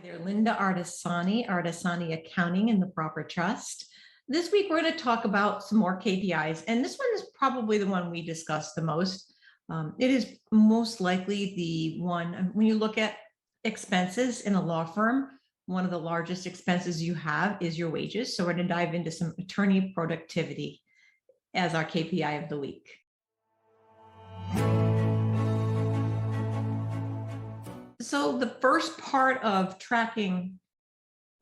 There, Linda Artesani Accounting and the Proper Trust. This week, we're going to talk about some more KPIs, and this one is probably the one we discuss the most. It is most likely the one, when you look at expenses in a law firm, one of the largest expenses you have is your wages. So we're going to dive into some attorney productivity as our KPI of the week. So the first part of tracking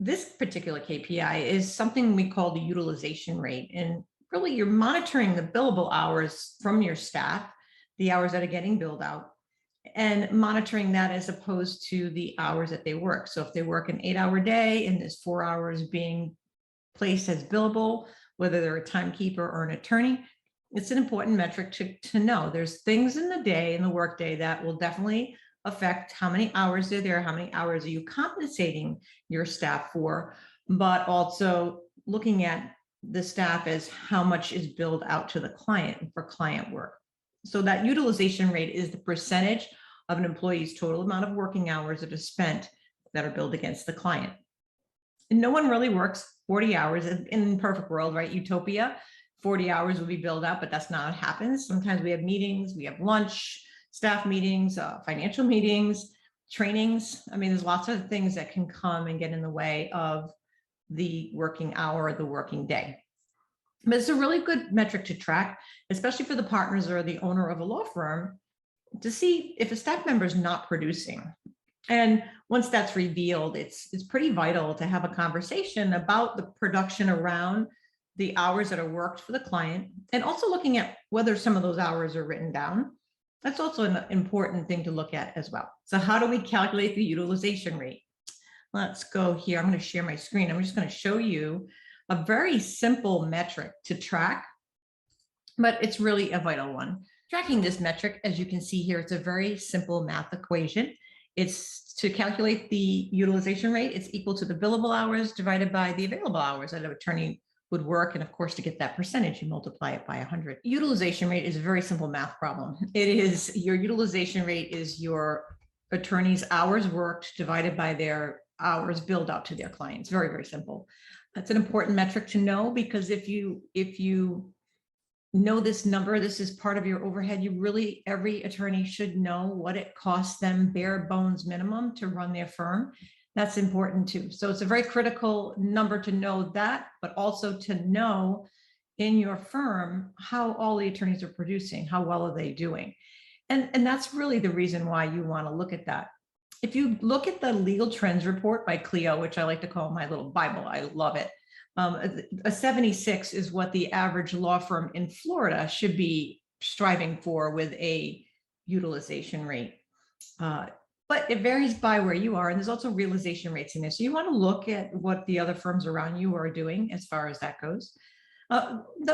this particular KPI is something we call the utilization rate. And really you're monitoring the billable hours from your staff, the hours that are getting billed out, and monitoring that as opposed to the hours that they work. So if they work an 8-hour day and there's 4 hours being placed as billable, whether they're a timekeeper or an attorney, it's an important metric to know. There's things in the day, in the workday, that will definitely affect how many hours they're there, how many hours are you compensating your staff for, but also looking at the staff as how much is billed out to the client for client work. So that utilization rate is the percentage of an employee's total amount of working hours that are spent that are billed against the client. And no one really works 40 hours in the perfect world, right? Utopia, 40 hours will be billed out, but that's not what happens. Sometimes we have meetings, we have lunch, staff meetings, financial meetings, trainings. I mean, there's lots of things that can come and get in the way of the working hour, the working day. But it's a really good metric to track, especially for the partners or the owner of a law firm, to see if a staff member is not producing. And once that's revealed, it's pretty vital to have a conversation about the production around the hours that are worked for the client, and also looking at whether some of those hours are written down. That's also an important thing to look at as well. So how do we calculate the utilization rate? Let's go here. I'm going to share my screen. I'm just going to show you a very simple metric to track, but it's really a vital one. Tracking this metric, as you can see here, it's a very simple math equation. It's to calculate the utilization rate. It's equal to the billable hours divided by the available hours that an attorney would work. And of course, to get that percentage, you multiply it by 100. Utilization rate is a very simple math problem. It is your utilization rate is your attorney's hours worked divided by their hours billed out to their clients. Very, very simple. That's an important metric to know, because if you know this number, this is part of your overhead, every attorney should know what it costs them bare bones minimum to run their firm. That's important too. So it's a very critical number to know that, but also to know in your firm how all the attorneys are producing, how well are they doing? And that's really the reason why you want to look at that. If you look at the legal trends report by Clio, which I like to call my little Bible, I love it. A 76 is what the average law firm in Florida should be striving for with a utilization rate. But it varies by where you are. And there's also realization rates in there. So you want to look at what the other firms around you are doing as far as that goes.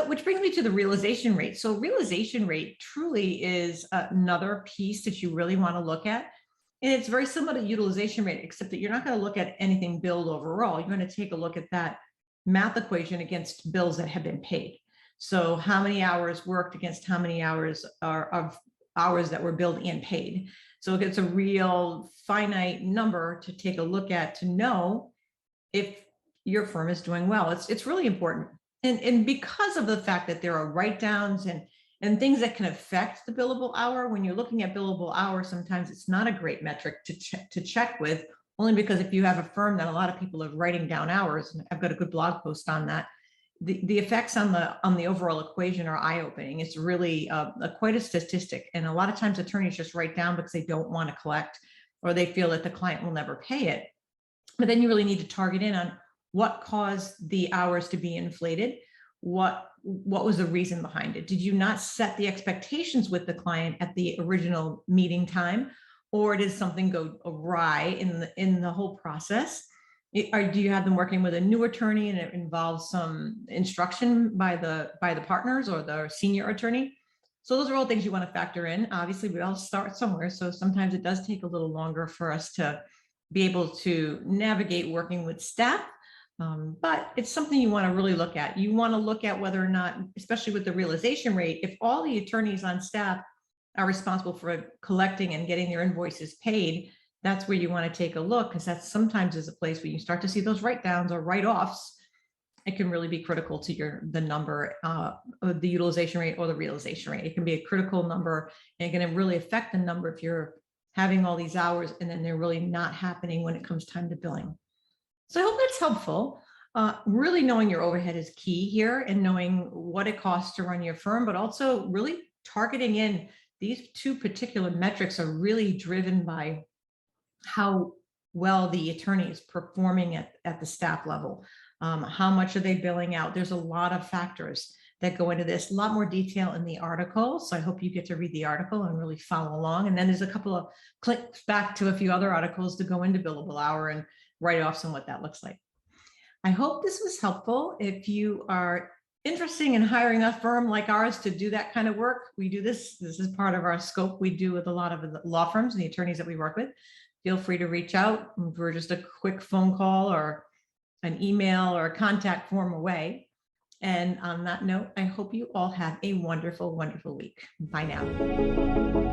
Which brings me to the realization rate. So realization rate truly is another piece that you really want to look at. And it's very similar to utilization rate, except that you're not going to look at anything billed overall. You're going to take a look at that math equation against bills that have been paid. So how many hours worked against how many hours are of hours that were billed and paid. So it's a real finite number to take a look at to know if your firm is doing well. It's really important. And because of the fact that there are write-downs and things that can affect the billable hour, when you're looking at billable hour, sometimes it's not a great metric to check with, only because if you have a firm that a lot of people are writing down hours, and I've got a good blog post on that, the effects on the overall equation are eye-opening. It's really quite a statistic. And a lot of times attorneys just write down because they don't want to collect, or they feel that the client will never pay it. But then you really need to target in on what caused the hours to be inflated. What was the reason behind it? Did you not set the expectations with the client at the original meeting time, or did something go awry in the whole process? Or do you have them working with a new attorney and it involves some instruction by the partners or the senior attorney? So those are all things you want to factor in. Obviously, we all start somewhere. So sometimes it does take a little longer for us to be able to navigate working with staff. But it's something you want to really look at. You want to look at whether or not, especially with the realization rate, if all the attorneys on staff are responsible for collecting and getting their invoices paid, that's where you want to take a look, because that sometimes is a place where you start to see those write downs or write offs. It can really be critical to the number, the utilization rate or the realization rate. It can be a critical number, and it can really affect the number if you're having all these hours and then they're really not happening when it comes time to billing. So I hope that's helpful. Really knowing your overhead is key here, and knowing what it costs to run your firm, but also really targeting in. These two particular metrics are really driven by how well the attorney is performing at the staff level. How much are they billing out? There's a lot of factors that go into this, a lot more detail in the article. So I hope you get to read the article and really follow along. And then there's a couple of clicks back to a few other articles to go into billable hour and write-offs and what that looks like. I hope this was helpful. If you are interested in hiring a firm like ours to do that kind of work, we do this. This is part of our scope. We do with a lot of the law firms and the attorneys that we work with. Feel free to reach out for just a quick phone call or an email or a contact form away. And on that note, I hope you all have a wonderful, wonderful week. Bye now.